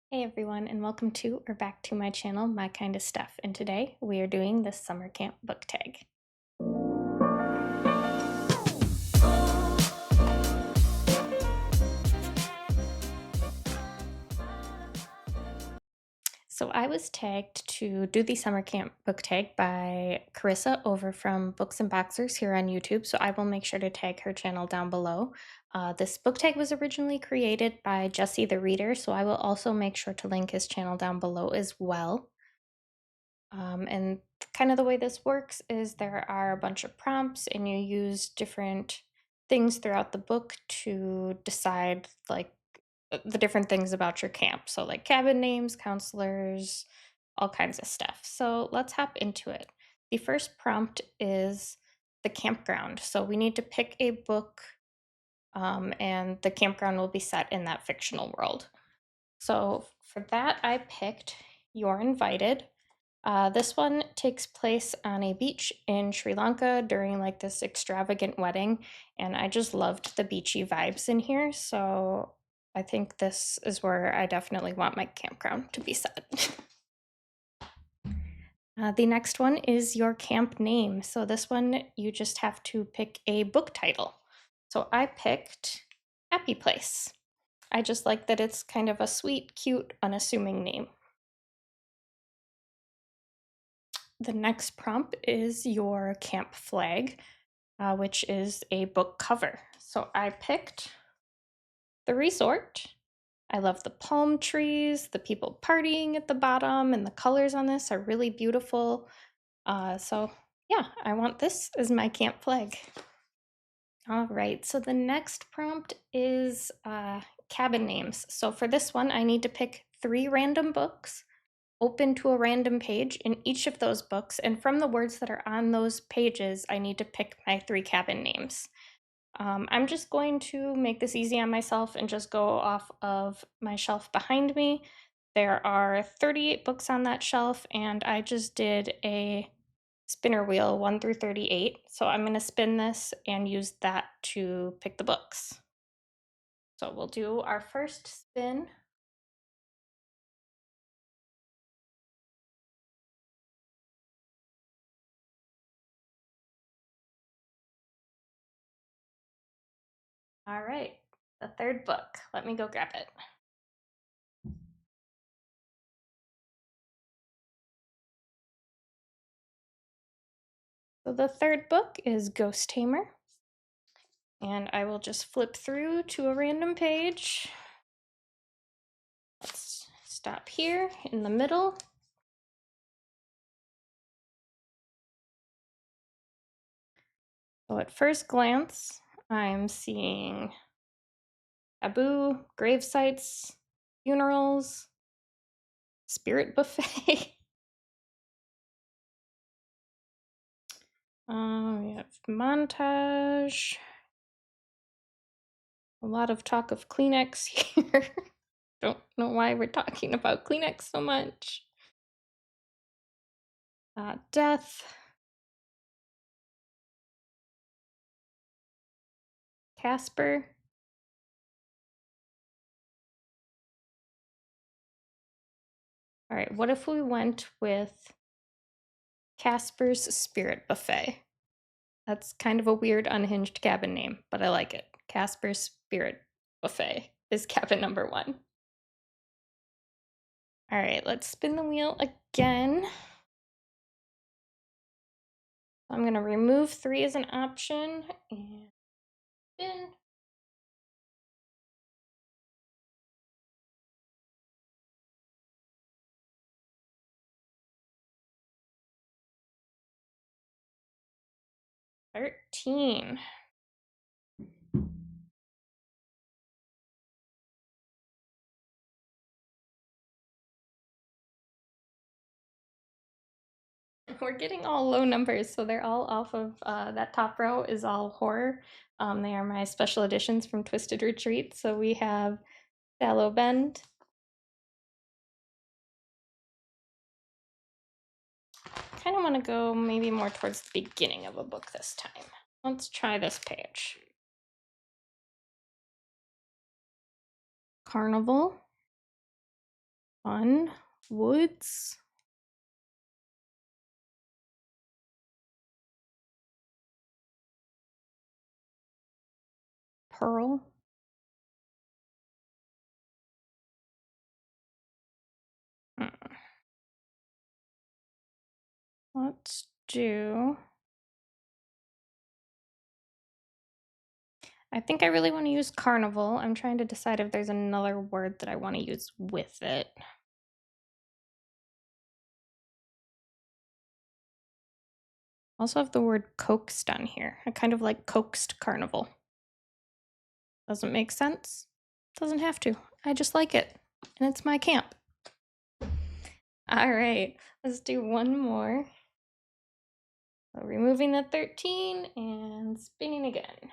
Hey everyone, and welcome to or back to my channel, My Kind of Stuff. And today we are doing the summer camp book tag. So I was tagged to do the summer camp book tag by Carissa over from Books and Boxers here on YouTube. So I will make sure to tag her channel down below. This book tag was originally created by Jesse the Reader, so I will also make sure to link his channel down below as well. And kind of the way this works is there are a bunch of prompts and you use different things throughout the book to decide like the different things about your camp. So like cabin names, counselors, all kinds of stuff. So let's hop into it. The first prompt is the campground. So we need to pick a book and the campground will be set in that fictional world. So for that, I picked You're Invited. This one takes place on a beach in Sri Lanka during like this extravagant wedding, and I just loved the beachy vibes in here. So I think this is where I definitely want my campground to be set. The next one is your camp name. So this one, you just have to pick a book title. So I picked Happy Place. I just like that it's kind of a sweet, cute, unassuming name. The next prompt is your camp flag, which is a book cover. So I picked The Resort. I love the palm trees, the people partying at the bottom, and the colors on this are really beautiful. So yeah, I want this as my camp flag. All right, so the next prompt is cabin names. So for this one, I need to pick 3 random books, open to a random page in each of those books, and from the words that are on those pages, I need to pick my 3 cabin names. I'm just going to make this easy on myself and just go off of my shelf behind me. There are 38 books on that shelf, and I just did a spinner wheel 1 through 38. So I'm going to spin this and use that to pick the books. So we'll do our first spin. All right, the third book. Let me go grab it. So the third book is Ghost Tamer. And I will just flip through to a random page. Let's stop here in the middle. So at first glance, I'm seeing taboo, grave sites, funerals, spirit buffet. We have montage. A lot of talk of Kleenex here. Don't know why we're talking about Kleenex so much. Death. Casper. All right, what if we went with Casper's Spirit Buffet? That's kind of a weird unhinged cabin name, but I like it. Casper's Spirit Buffet is cabin number 1. All right, let's spin the wheel again. I'm going to remove 3 as an option and spin. $13. We're getting all low numbers, so they're all off of that top row is all horror. They are my special editions from Twisted Retreat. So we have Shallow Bend. Kind of want to go maybe more towards the beginning of a book this time. Let's try this page. Carnival. Fun. Woods. Pearl. Hmm. Let's do... I think I really want to use carnival. I'm trying to decide if there's another word that I want to use with it. Also have the word coaxed on here. I kind of like coaxed carnival. Doesn't make sense? Doesn't have to. I just like it. And it's my camp. All right, let's do one more. So removing the 13 and spinning again.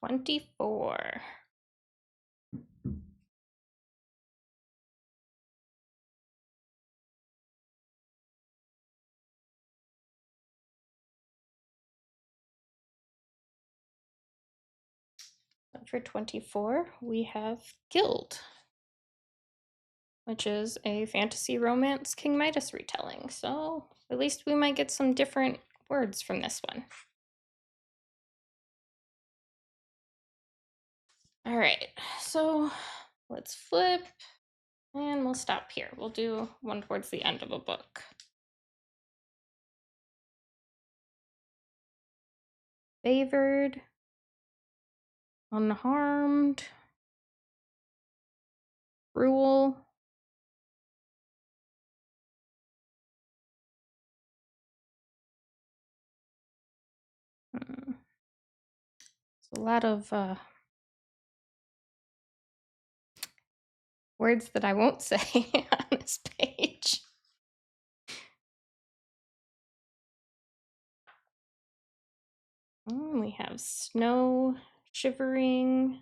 $24. For 24, we have Guild, which is a fantasy romance King Midas retelling. So at least we might get some different words from this one. All right, so let's flip and we'll stop here. We'll do one towards the end of a book. Favored, unharmed, cruel, it's a lot of words that I won't say on this page. We have snow, shivering.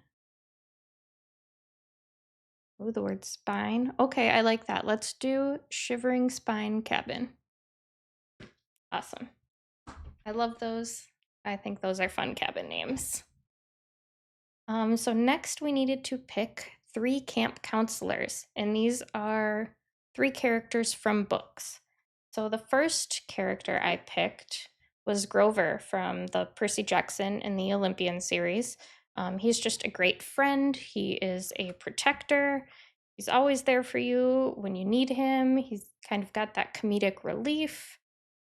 Oh, the word spine. Okay, I like that. Let's do shivering spine cabin. Awesome. I love those. I think those are fun cabin names. So next we needed to pick 3 camp counselors, and these are 3 characters from books. So the first character I picked was Grover from the Percy Jackson and the Olympian series. He's just a great friend. He is a protector. He's always there for you when you need him. He's kind of got that comedic relief.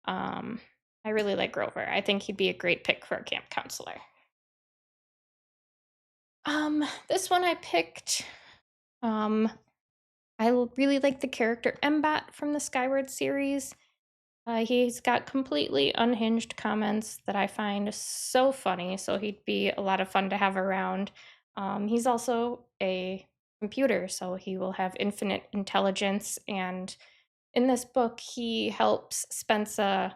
I really like Grover. I think he'd be a great pick for a camp counselor. This one I picked. I really like the character Mbat from the Skyward series. He's got completely unhinged comments that I find so funny, so he'd be a lot of fun to have around. He's also a computer, so he will have infinite intelligence, and in this book, he helps Spencer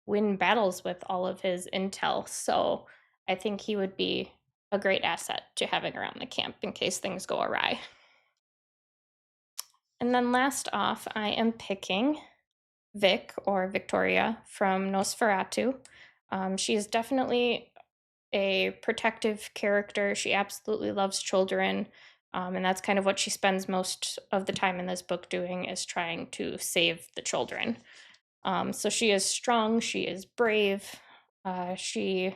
win battles with all of his intel, so I think he would be a great asset to having around the camp in case things go awry. And then last off, I am picking Vic, or Victoria, from Nosferatu. She is definitely a protective character. She absolutely loves children, and that's kind of what she spends most of the time in this book doing, is trying to save the children. So she is strong, she is brave, she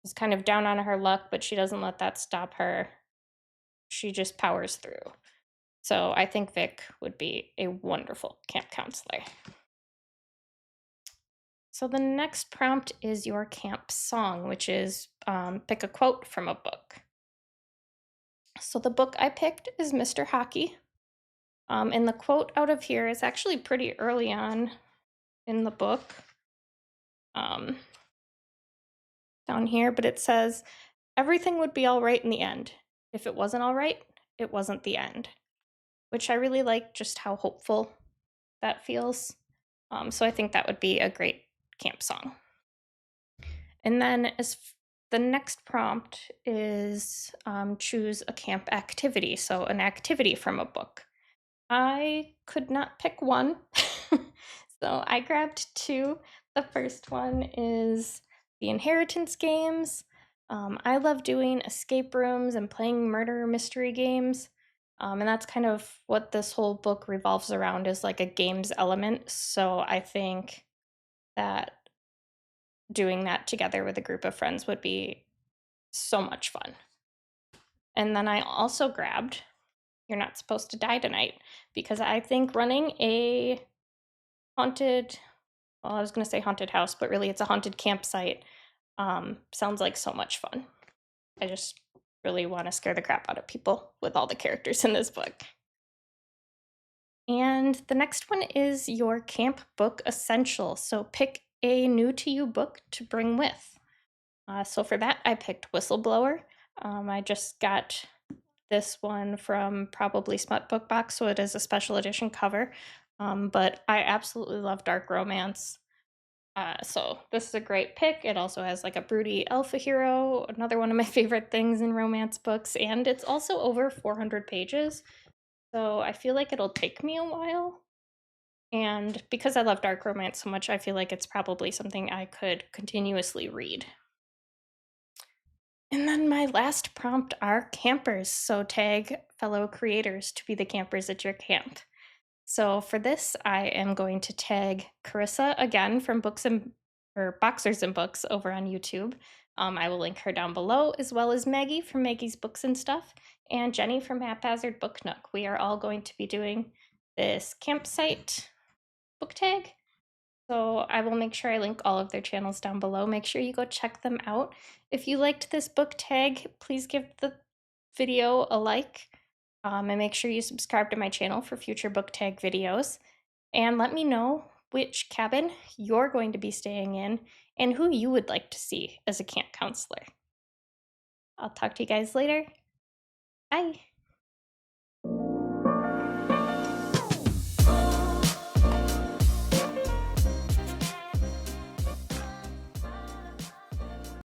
is kind of down on her luck, but she doesn't let that stop her. She just powers through. So I think Vic would be a wonderful camp counselor. So the next prompt is your camp song, which is pick a quote from a book. So the book I picked is Mr. Hockey. And the quote out of here is actually pretty early on in the book. Down here, but it says, everything would be all right in the end. If it wasn't all right, it wasn't the end. Which I really like, just how hopeful that feels. So I think that would be a great camp song. And then the next prompt is choose a camp activity, so an activity from a book. I could not pick one, So I grabbed two. The first one is the Inheritance games. I love doing escape rooms and playing murder mystery games. And that's kind of what this whole book revolves around, is like a games element. So I think that doing that together with a group of friends would be so much fun. And then I also grabbed You're Not Supposed to Die Tonight, because I think running a haunted, well, I was going to say haunted house, but really it's a haunted campsite, sounds like so much fun. I just really want to scare the crap out of people with all the characters in this book. And the next one is your camp book essential. So pick a new to you book to bring with. So for that, I picked Whistleblower. I just got this one from probably Smut Book Box, so it is a special edition cover. But I absolutely love dark romance. So this is a great pick. It also has like a broody alpha hero, another one of my favorite things in romance books, and it's also over 400 pages. So I feel like it'll take me a while. And because I love dark romance so much, I feel like it's probably something I could continuously read. And then my last prompt are campers. So tag fellow creators to be the campers at your camp. So for this, I am going to tag Carissa again from Books and or Boxers and Books over on YouTube. I will link her down below, as well as Maggie from Maggie's Books and Stuff, and Jenny from Haphazard Book Nook. We are all going to be doing this campsite book tag. So I will make sure I link all of their channels down below. Make sure you go check them out. If you liked this book tag, please give the video a like, and make sure you subscribe to my channel for future book tag videos. And let me know which cabin you're going to be staying in and who you would like to see as a camp counselor. I'll talk to you guys later. Bye.